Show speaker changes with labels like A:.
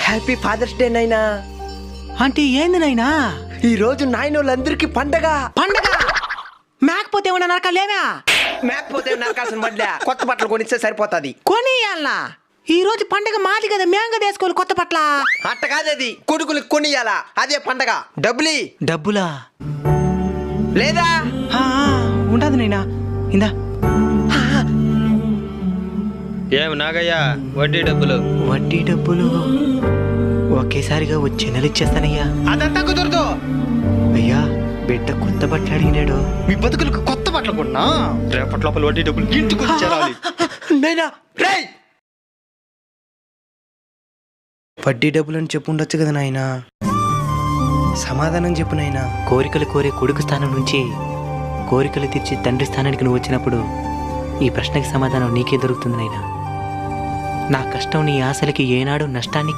A: Happy fathers day నైనా.
B: అంటే ఏంది నాయనా?
A: ఈ రోజు నాయనోళ్ళందరికీ పండగ.
B: పండగ మేకపోతే ఏమన్నా నరకాలేవా?
A: మేకపోతే నరకాల్సిన బడ్లే, కొత్త బట్టలు కొనిస్తే సరిపోతాది.
B: కొనియాలనా? ఈ రోజు పండగ మాది కదా, మేంగ వేసుకోవాలి కొత్త పట్ల.
A: అట్ట కాదది, కొడుకులకు కొనియాలా, అదే పండగ.
B: డబ్బులా
A: లేదా?
B: ఉండదు నైనా, ఇందా.
C: ఏం నాగయ్య, వడ్డీ డబ్బులు?
B: వడ్డీ డబ్బులు ఒకేసారిగా వచ్చే నెల ఇచ్చేస్తానయ్యా.
A: అదంతా కుదరదు
B: అయ్యా, బిడ్డ కొత్త బట్టలు అడిగినాడు.
C: మీ బతుకులకు కొత్త బట్టలు కొన్నా రేపటి లోపల వడ్డీ డబ్బులు ఇంటికి చేరాలి.
A: నైనా రేయ్,
B: వడ్డీ డబ్బులు అని చెప్పు ఉండొచ్చు కదా నాయనా. సమాధానం చెప్పు నాయనా. కోరికలు కోరే కొడుకు స్థానం నుంచి కోరికలు తీర్చి తండ్రి స్థానానికి నువ్వు వచ్చినప్పుడు ఈ ప్రశ్నకి సమాధానం నీకే దొరుకుతుంది నాయనా. నా కష్టం నీ ఆశలకి ఏనాడు నష్టాన్ని